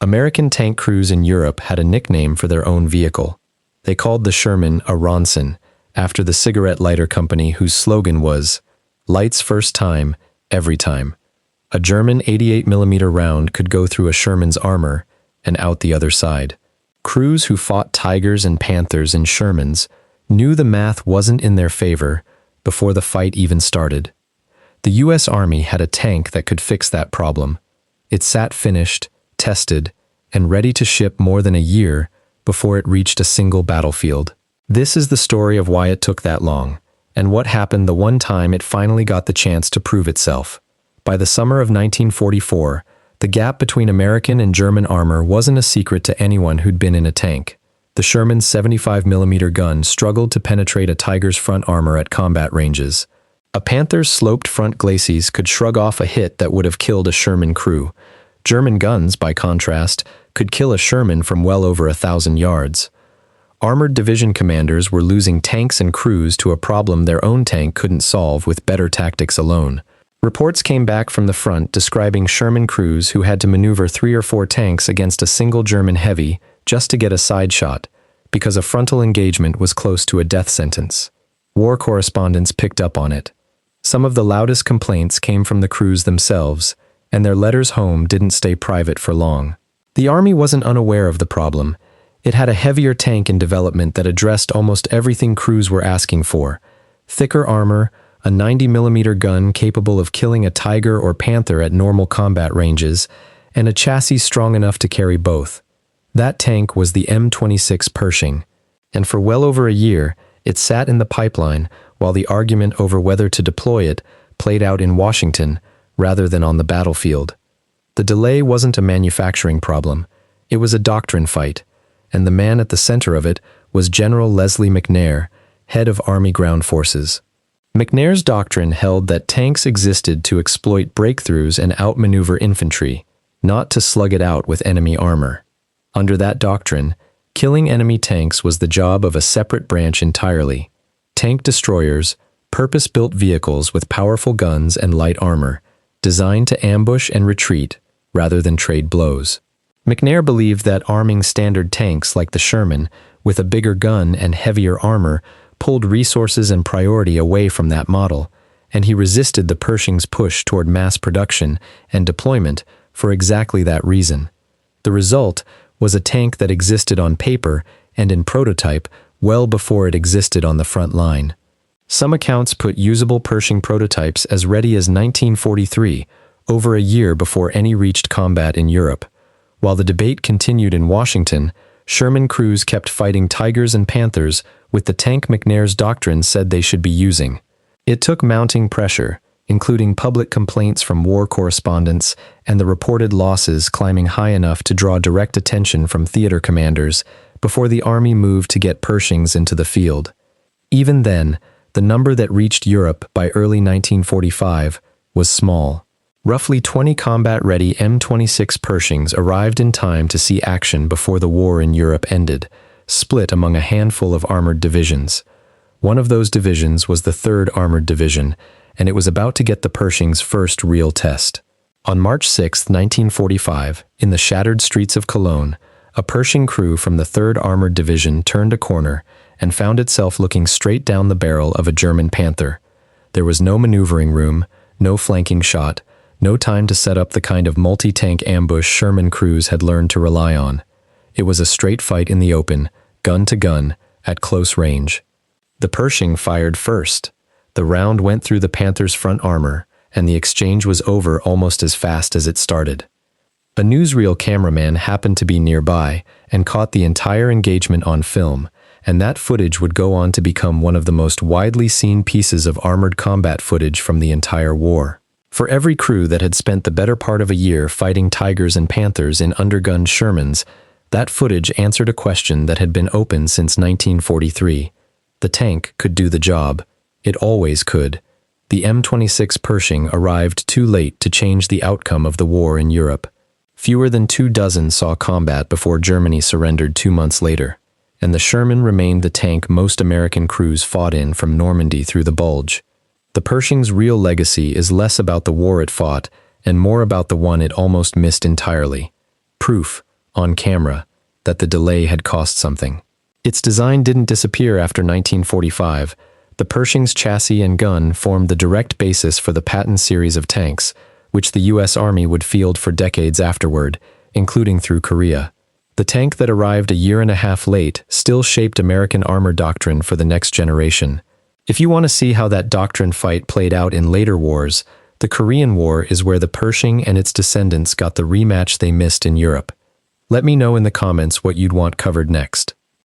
American tank crews in Europe had a nickname for their own vehicle. They called the Sherman a Ronson, after the cigarette lighter company whose slogan was, "Lights first time, every time." A German 88mm round could go through a Sherman's armor and out the other side. Crews who fought Tigers and Panthers in Shermans knew the math wasn't in their favor before the fight even started. The U.S. Army had a tank that could fix that problem. It sat finished, tested, and ready to ship more than a year before it reached a single battlefield. This is the story of why it took that long, and what happened the one time it finally got the chance to prove itself. By the summer of 1944, the gap between American and German armor wasn't a secret to anyone who'd been in a tank. The Sherman's 75mm gun struggled to penetrate a Tiger's front armor at combat ranges. A Panther's sloped front glacis could shrug off a hit that would have killed a Sherman crew. German guns, by contrast, could kill a Sherman from well over 1,000 yards. Armored division commanders were losing tanks and crews to a problem their own tank couldn't solve with better tactics alone. Reports came back from the front describing Sherman crews who had to maneuver 3 or 4 tanks against a single German heavy just to get a side shot, because a frontal engagement was close to a death sentence. War correspondents picked up on it. Some of the loudest complaints came from the crews themselves, and their letters home didn't stay private for long. The Army wasn't unaware of the problem. It had a heavier tank in development that addressed almost everything crews were asking for: thicker armor, a 90mm gun capable of killing a Tiger or Panther at normal combat ranges, and a chassis strong enough to carry both. That tank was the M26 Pershing, and for well over a year, it sat in the pipeline while the argument over whether to deploy it played out in Washington rather than on the battlefield. The delay wasn't a manufacturing problem, it was a doctrine fight, and the man at the center of it was General Lesley McNair, head of Army Ground Forces. McNair's doctrine held that tanks existed to exploit breakthroughs and outmaneuver infantry, not to slug it out with enemy armor. Under that doctrine, killing enemy tanks was the job of a separate branch entirely. Tank destroyers, purpose-built vehicles with powerful guns and light armor, designed to ambush and retreat rather than trade blows. McNair believed that arming standard tanks like the Sherman with a bigger gun and heavier armor pulled resources and priority away from that model, and he resisted the Pershing's push toward mass production and deployment for exactly that reason. The result was a tank that existed on paper and in prototype well before it existed on the front line. Some accounts put usable Pershing prototypes as ready as 1943, over a year before any reached combat in Europe. While the debate continued in Washington, Sherman crews kept fighting Tigers and Panthers with the tank McNair's doctrine said they should be using. It took mounting pressure, including public complaints from war correspondents and the reported losses climbing high enough to draw direct attention from theater commanders, before the Army moved to get Pershings into the field. Even then, the number that reached Europe by early 1945 was small. Roughly 20 combat-ready M26 Pershings arrived in time to see action before the war in Europe ended, split among a handful of armored divisions. One of those divisions was the 3rd Armored Division, and it was about to get the Pershing's first real test. On March 6, 1945, in the shattered streets of Cologne, a Pershing crew from the 3rd Armored Division turned a corner and found itself looking straight down the barrel of a German Panther. There was no maneuvering room, no flanking shot, no time to set up the kind of multi-tank ambush Sherman crews had learned to rely on. It was a straight fight in the open, gun to gun, at close range. The Pershing fired first. The round went through the Panther's front armor, and the exchange was over almost as fast as it started. A newsreel cameraman happened to be nearby and caught the entire engagement on film, and that footage would go on to become one of the most widely seen pieces of armored combat footage from the entire war. For every crew that had spent the better part of a year fighting Tigers and Panthers in undergunned Shermans, that footage answered a question that had been open since 1943. The tank could do the job. It always could. The M26 Pershing arrived too late to change the outcome of the war in Europe. Fewer than 24 saw combat before Germany surrendered 2 months later, and the Sherman remained the tank most American crews fought in from Normandy through the Bulge. The Pershing's real legacy is less about the war it fought and more about the one it almost missed entirely. Proof on camera, that the delay had cost something. Its design didn't disappear after 1945. The Pershing's chassis and gun formed the direct basis for the Patton series of tanks, which the U.S. Army would field for decades afterward, including through Korea. The tank that arrived a year and a half late still shaped American armor doctrine for the next generation. If you want to see how that doctrine fight played out in later wars, the Korean War is where the Pershing and its descendants got the rematch they missed in Europe. Let me know in the comments what you'd want covered next.